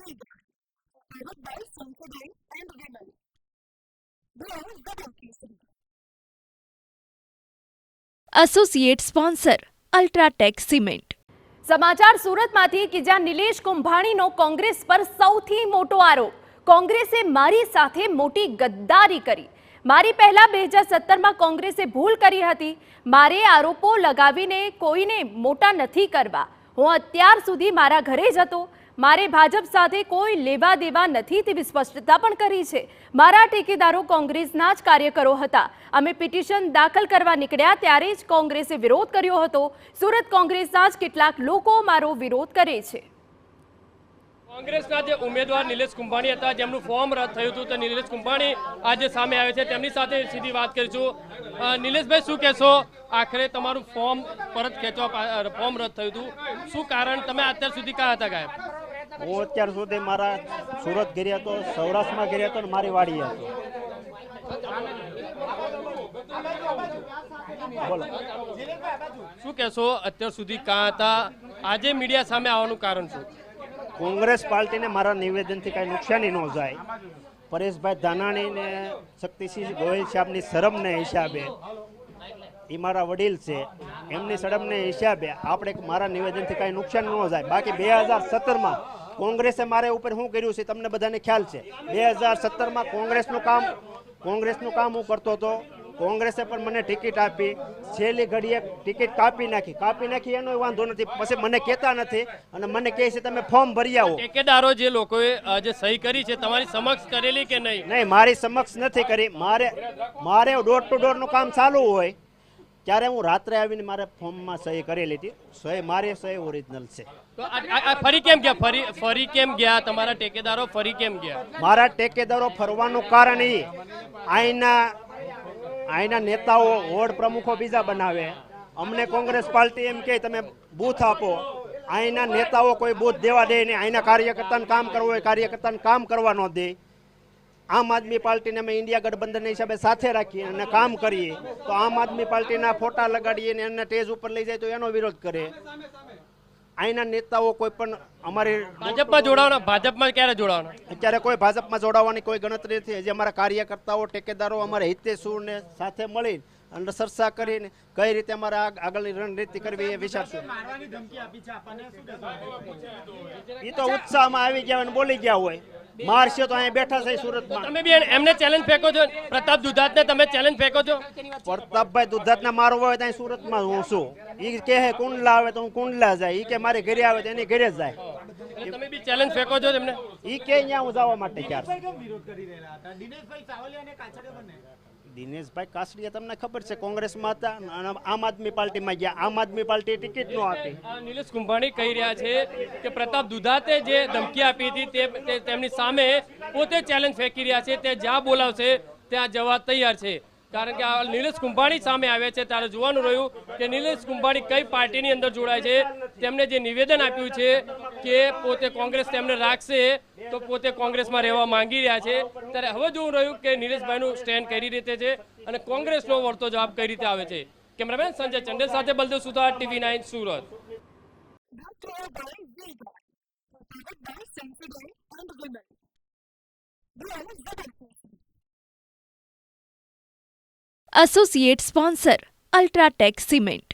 leader, followed by Sampradaya and women. Below is the democracy. Associate sponsor UltraTech cement. સમાચાર સુરતમાંથી કે જ્યાં નિલેશ કુંભાણીનો કોંગ્રેસ પર સૌથી મોટો આરોપ, કોંગ્રેસે મારી સાથે મોટી ગદ્દારી કરી. મારી પહેલા 2017માં કોંગ્રેસે ભૂલ કરી હતી. મારે આરોપો લગાવીને કોઈને મોટા નથી કરવા. હું અત્યાર સુધી મારા ઘરે જ હતો. મારે ભાજપ સાથે કોઈ લેવા દેવા નથી તેવી સ્પષ્ટતા પણ કરી છે. મારા ઠેકેદારો કોંગ્રેસના જ કાર્યકરો હતા. અમે પિટિશન દાખલ કરવા નીકળ્યા ત્યારે જ કોંગ્રેસે વિરોધ કર્યો હતો. સુરત કોંગ્રેસના જ કેટલાક લોકો મારો વિરોધ કરે છે. કોંગ્રેસના જે ઉમેદવાર નિલેશ કુંભાણી હતા, જેમનું ફોર્મ રદ થયું હતું, તો નિલેશ કુંભાણી આજે સામે આવે છે. તેમની સાથે સીધી વાત કરીશું. નિલેશભાઈ, શું કહેશો? આખરે તમારું ફોર્મ પરત ખેંચવા, ફોર્મ રદ થયું હતું, શું કારણ? તમે અત્યાર સુધી ક્યાં હતા ગાયબ? હું અત્યાર સુધી મારા સુરત ગયો હતો, સૌરાષ્ટ્રમાં ગયો હતો ને મારી વાડી હતો. બોલો, શું કહેશો? અત્યાર સુધી ક્યાં હતા? આજે મીડિયા સામે આવવાનું કારણ શું? કોંગ્રેસ પાર્ટીને મારા નિવેદનથી કાંઈ નુકસાની ન જાય. પરેશભાઈ ધાનાણી ને શક્તિસિંહ ગોહિલ સાહેબની શરમને હિસાબે, એ મારા વડીલ છે, એમની શરમને હિસાબે આપણે મારા નિવેદનથી કાંઈ નુકસાન ન જાય. બાકી 2017માં કોંગ્રેસે મારે ઉપર શું કર્યું છે તમને બધાને ખ્યાલ છે. 2017માં કોંગ્રેસનું કામ હું કરતો હતો. કોંગ્રેસે પણ મને ટિકિટ આપી. છેલ્લી ઘડીએ ટિકિટ કાપી નાખી એનો વાંધો નથી. પછી મને કહેતા નથી અને મને કહે છે તમે ફોર્મ ભરી આવો. ઠેકેદારો જે લોકોએ જે સહી કરી છે, તમારી સમક્ષ કરેલી કે નહીં? નહીં, મારી સમક્ષ નથી કરી. મારે ડોર ટુ ડોરનું કામ ચાલુ હોય ત્યારે હું રાત્રે આવીને મારે ફોર્મમાં સહી કરેલી હતી. મારી સહી ઓરિજિનલ છે. તો ફરી કેમ ગયા? ફરી કેમ ગયા તમારા ઠેકેદારો? ફરી કેમ ગયા? મારા ઠેકેદારો ફરવાનું કારણ એ, અહીંના નેતાઓ વોર્ડ પ્રમુખો બીજા બનાવે. અમને કોંગ્રેસ પાર્ટી એમ કે તમે બૂથ આપો. અહીંના નેતાઓ કોઈ બૂથ દેવા દે નહીં. અહીંના કાર્યકર્તાને કામ કરવું હોય, કાર્યકર્તાને કામ કરવા ન દે. આમ આદમી પાર્ટીને અમે ઇન્ડિયા ગઠબંધન હિસાબે સાથે રાખીએ અને કામ કરીએ, તો આમ આદમી પાર્ટીના ફોટા લગાડીએ ને એને સ્ટેજ ઉપર લઈ જાય તો એનો વિરોધ કરે. અહીંના નેતાઓ કોઈ પણ અમારી ભાજપમાં જોડાવાના? ભાજપમાં ક્યારે જોડાવાના? અત્યારે કોઈ ભાજપમાં જોડાવાની કોઈ ગણતરી નથી. હજી અમારા કાર્યકર્તાઓ, ઠેકેદારો અમારે હિતેશુને સાથે મળી અને ચર્ચા કરીને કઈ રીતે અમારે આગળની રણનીતિ કરવી એ વિચારશું. એ તો ઉત્સાહમાં આવી ગયા અને બોલી ગયા હોય. મારશે તો અહીંયા બેઠા છે સુરતમાં. તમે બી એમને ચેલેન્જ ફેંકો છો? પ્રતાપ દુધાતને તમે ચેલેન્જ ફેંકો છો? પ્રતાપભાઈ દુધાતને મારવો હોય ત્યાં સુરતમાં હું છું. એ કહે કુંડલા આવે તો હું કુંડલા જાય. એ કે મારે ઘરે આવે તો એની ઘરે જાય. તમે બી ચેલેન્જ ફેંકો છો તેમને? એ કે અહીંયા હું જવા માટે ક્યાં. દિનેશભાઈ કાસડિયા તમને ખબર છે કોંગ્રેસમાં હતા અને આમ આદમી પાર્ટીમાં ગયા. આમ આદમી પાર્ટી ટિકિટ ન આપી. નિલેશ કુંભાણી કહી રહ્યા છે કે પ્રતાપ દુધાતે જે ધમકી આપી હતી તેમની સામે પોતે ચેલેન્જ ફેંકી રહ્યા છે. તે જ્યાં બોલાવશે ત્યાં જવા તૈયાર છે. કારણ કે આ નિલેશ કુંભાણી સામે આવ્યા છે ત્યારે જોવાનું રહ્યું કે નિલેશ કુંભાણી કઈ પાર્ટીની અંદર જોડાય છે. તેમણે જે નિવેદન આપ્યું છે કે પોતે કોંગ્રેસ તેમને રાખશે, તો પોતે કોંગ્રેસમાં રહેવા માંગી રહ્યા છે. ત્યારે હવે જોવું રહ્યું કે નિલેશભાઈનું સ્ટેન્ડ કઈ રીતે છે અને કોંગ્રેસનો વળતો જવાબ કઈ રીતે આવે છે. કેમેરામેન સંજય ચંડેલ સાથે બલદેવ સુથાર, TV9 Surat. Associate sponsor UltraTech cement.